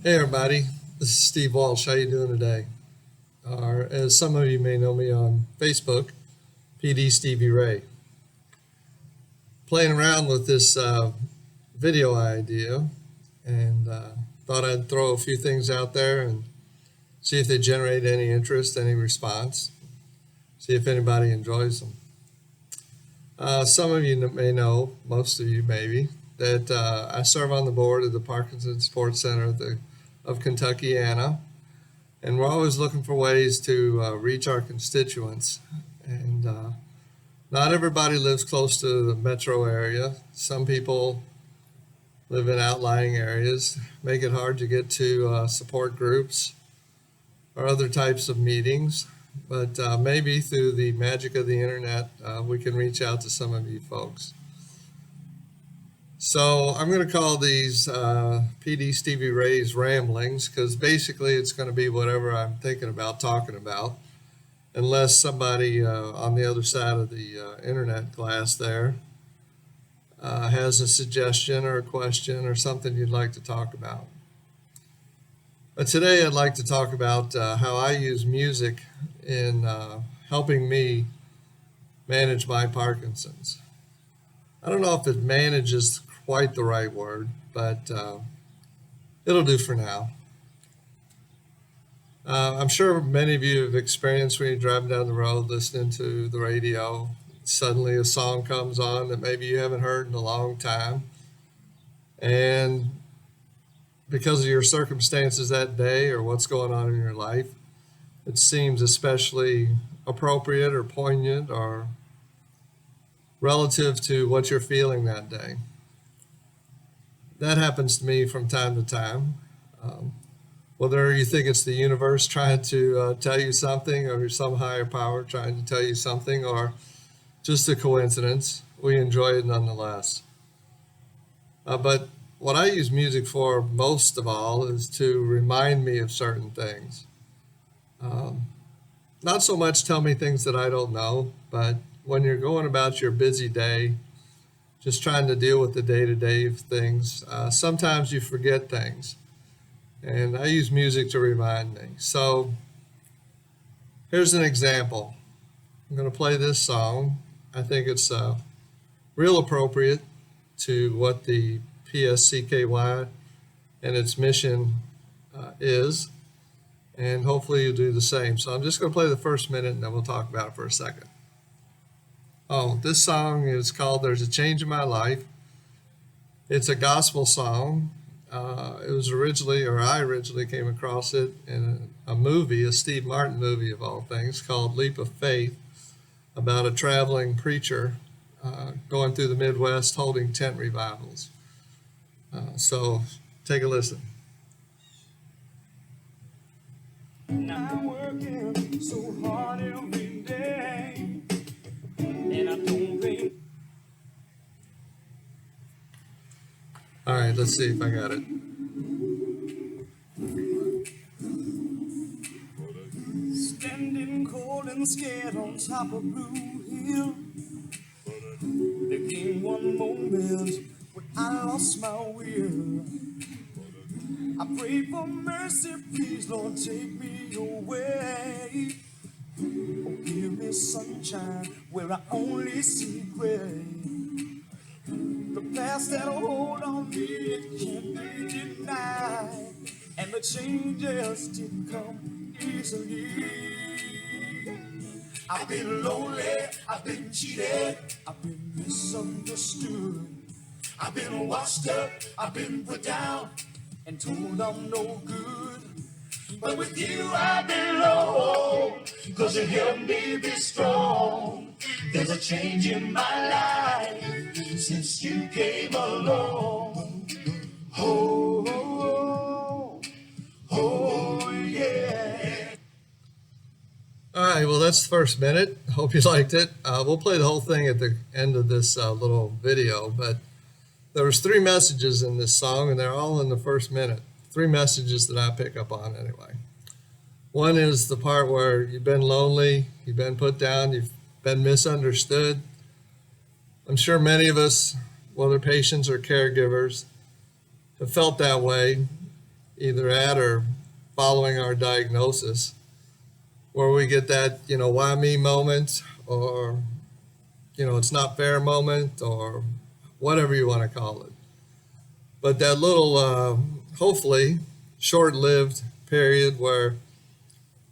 Hey everybody, this is Steve Walsh. How you doing today? Or as some of you may know me on Facebook, PD Stevie Ray. Playing around with this video idea, and thought I'd throw a few things out there and see if they generate any interest, any response, see if anybody enjoys them. Some of you may know, most of you maybe, that I serve on the board of the Parkinson Sports Center of Kentuckiana, and we're always looking for ways to reach our constituents. And not everybody lives close to the metro area. Some people live in outlying areas, make it hard to get to support groups or other types of meetings. But maybe through the magic of the internet, we can reach out to some of you folks. So I'm going to call these PD Stevie Ray's ramblings, because basically it's going to be whatever I'm thinking about talking about, unless somebody on the other side of the internet glass there has a suggestion or a question or something you'd like to talk about. But today I'd like to talk about how I use music in helping me manage my Parkinson's. I don't know if it manages quite the right word, but it'll do for now. I'm sure many of you have experienced when you're driving down the road listening to the radio, suddenly a song comes on that maybe you haven't heard in a long time. And because of your circumstances that day or what's going on in your life, it seems especially appropriate or poignant or relative to what you're feeling that day. That happens to me from time to time. Whether you think it's the universe trying to tell you something, or some higher power trying to tell you something, or just a coincidence, we enjoy it nonetheless. But what I use music for most of all is to remind me of certain things. Not so much tell me things that I don't know, but when you're going about your busy day, just trying to deal with the day-to-day things, sometimes you forget things. And I use music to remind me. So here's an example. I'm going to play this song. I think it's real appropriate to what the PSCKY and its mission is. And hopefully you'll do the same. So I'm just going to play the first minute and then we'll talk about it for a second. Oh, this song is called There's a Change in My Life. It's a gospel song. It was I originally came across it in a movie, a Steve Martin movie of all things, called Leap of Faith, about a traveling preacher going through the Midwest holding tent revivals. So take a listen. I'm working so hard every day, and I don't think. All right, let's see if I got it. Standing cold and scared on top of Blue Hill, there came one moment when I lost my will. I prayed for mercy, please, Lord, take me away. Oh, give me sunshine where I only see gray. The past that hold on me, it can't be denied, and the changes didn't come easily. I've been lonely, I've been cheated, I've been misunderstood, I've been washed up, I've been put down and told I'm no good. But with you I belong, 'cause you help me be strong. There's a change in my life since you came along. Oh, oh, oh, oh yeah. All right, well, that's the first minute. Hope you liked it. We'll play the whole thing at the end of this little video, but there was 3 messages in this song, and they're all in the first minute. 3 messages that I pick up on anyway. One is the part where you've been lonely, you've been put down, you've been misunderstood. I'm sure many of us, whether patients or caregivers, have felt that way, either at or following our diagnosis, where we get that, why me moment, or, it's not fair moment, or whatever you want to call it. But that little, hopefully, short lived period where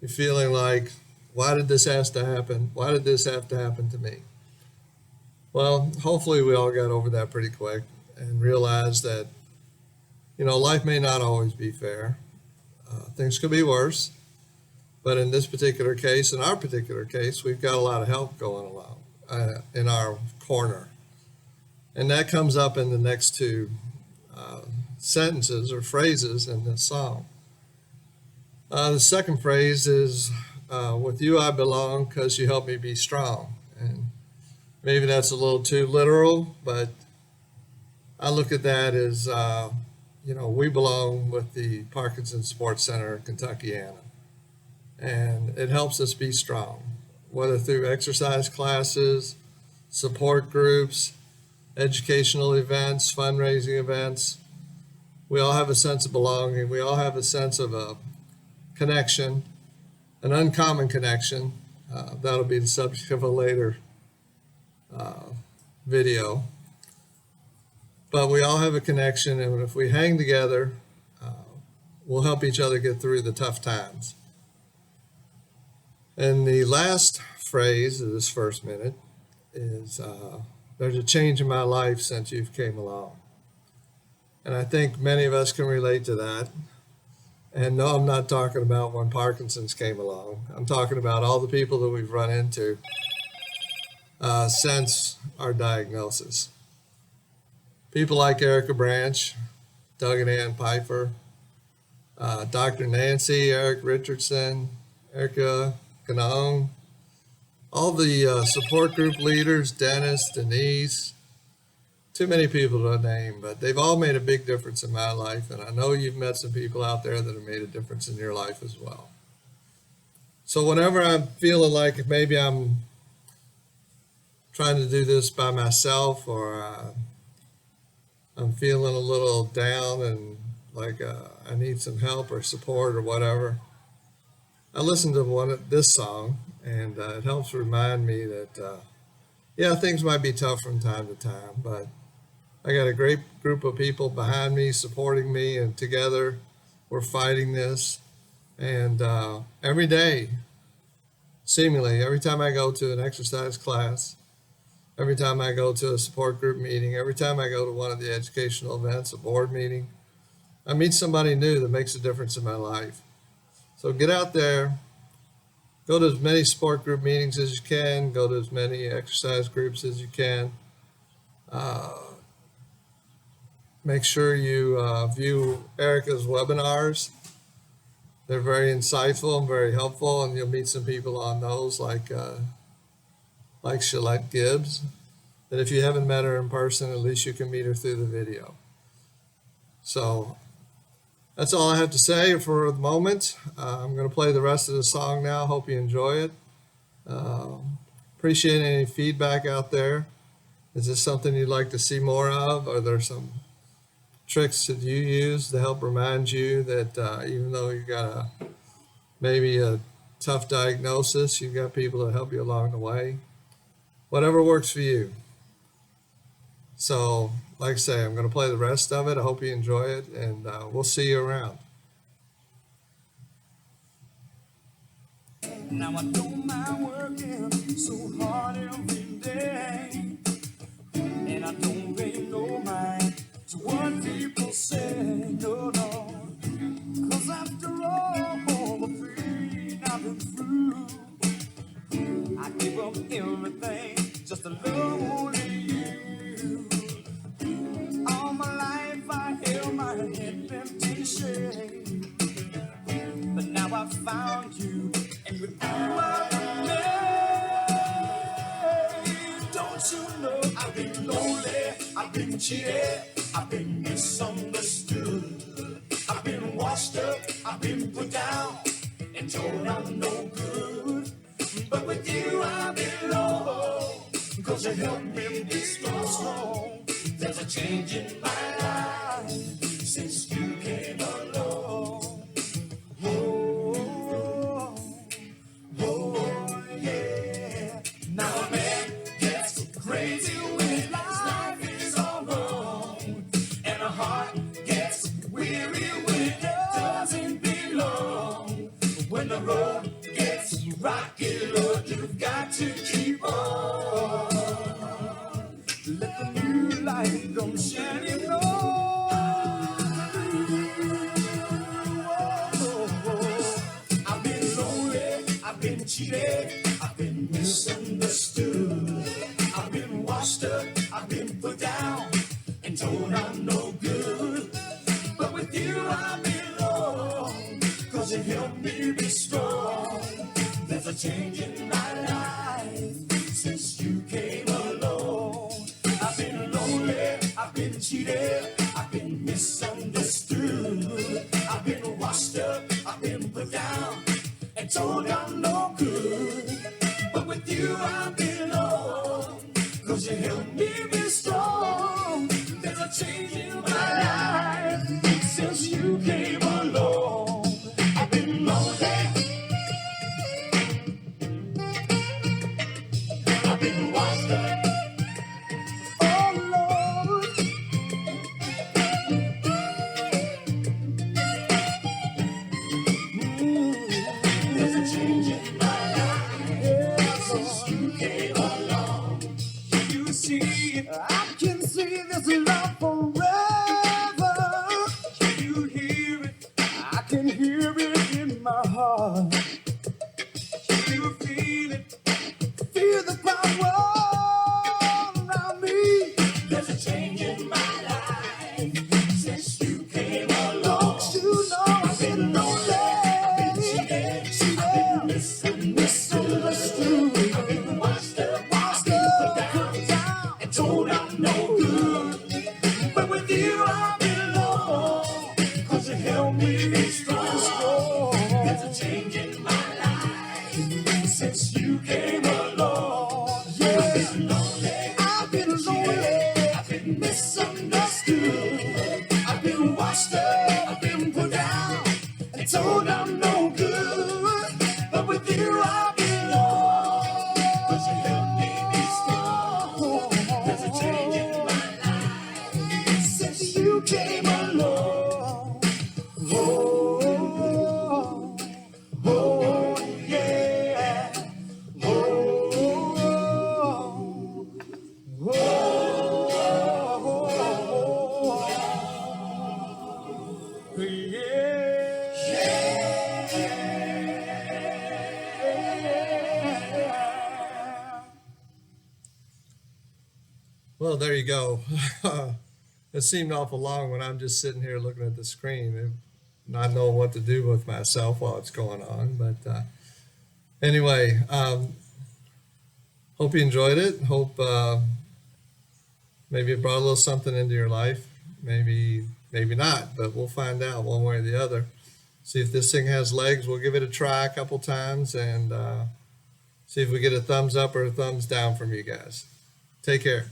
you're feeling like, why did this have to happen? Why did this have to happen to me? Well, hopefully, we all got over that pretty quick and realized that, life may not always be fair. Things could be worse. But in this particular case, in our particular case, we've got a lot of help going along in our corner. And that comes up in the next two sentences or phrases in this song. The second phrase is, with you I belong because you help me be strong. And maybe that's a little too literal, but I look at that as, we belong with the Parkinson's Sports Center of Kentuckiana. And it helps us be strong, whether through exercise classes, support groups, educational events, fundraising events. We all have a sense of belonging. We all have a sense of a connection, an uncommon connection. That'll be the subject of a later video. But we all have a connection, and if we hang together, we'll help each other get through the tough times. And the last phrase of this first minute is, there's a change in my life since you've came along. And I think many of us can relate to that. And no, I'm not talking about when Parkinson's came along. I'm talking about all the people that we've run into since our diagnosis. People like Erica Branch, Doug and Ann Piper, Dr. Nancy, Eric Richardson, Erica Ganong, all the support group leaders, Dennis, Denise, too many people to name, but they've all made a big difference in my life. And I know you've met some people out there that have made a difference in your life as well. So whenever I'm feeling like maybe I'm trying to do this by myself, or I'm feeling a little down and like I need some help or support or whatever, I listen to this song, and it helps remind me that, things might be tough from time to time, but I got a great group of people behind me, supporting me, and together we're fighting this. And every day, seemingly, every time I go to an exercise class, every time I go to a support group meeting, every time I go to one of the educational events, a board meeting, I meet somebody new that makes a difference in my life. So get out there, go to as many support group meetings as you can, go to as many exercise groups as you can. Make sure you view Erica's webinars. They're very insightful and very helpful, and you'll meet some people on those like Shalette Gibbs, that if you haven't met her in person, at least you can meet her through the video. So that's all I have to say for the moment. I'm going to play the rest of the song now. Hope you enjoy it. Appreciate any feedback out there. Is this something you'd like to see more of? Are there some tricks that you use to help remind you that even though you got maybe a tough diagnosis, you've got people that help you along the way? Whatever works for you. So, like I say, I'm going to play the rest of it. I hope you enjoy it, and we'll see you around. Now I don't mind working so hard every day, and I don't pay no mind to what people say, no, 'cause after all the pain I've been through, I give up everything just to love only you. All my life I held my head bent in shame, but now I found you, and with you I'm made. Don't you know I've been lonely, I've been cheated, I've been misunderstood, I've been washed up, I've been put down, and told I'm no good. But with you I belong, 'cause you help me be strong. There's a change in my life since you came along. don't shed him no. I've been lonely, I've been cheated, I've been misunderstood. I've been washed up, I've been put down, and told I'm no good. But with you I belong, 'cause you help me be strong. There's a change in my life since you came along. I've been lonely, I've been cheated, I've been misunderstood. I've been washed up, I've been put down, and told I'm no good. But with you I belong, 'cause you help me be strong. There's a change in my life since you came along. I've been lonely, I've been washed up. Oh Lord, there's a change in my life since you came along. You see, I can see this love forever. Can you hear it? I can hear it in my heart. Can you feel it? Feel the power around me. There's a change in my life since you came along. Don't you know I've been lonely, I've been cheated, I've been misunderstood. I've been washed up, I've been put down, and told I'm no good. But with you I belong, 'cause you help me be strong. There's a change in my life since you came along. Yeah. I've been lonely, I've been misunderstood. I've been washed up, I've been put down, and told I'm no good. But with you I belong, 'cause you help me be strong. There's a change in my life since you came along. Oh, oh, yeah. Oh, oh, oh, yeah. Well, there you go. It seemed awful long when I'm just sitting here looking at the screen and not knowing what to do with myself while it's going on. But anyway, hope you enjoyed it. Hope maybe it brought a little something into your life. Maybe not, but we'll find out one way or the other. See if this thing has legs. We'll give it a try a couple times and see if we get a thumbs up or a thumbs down from you guys. Take care.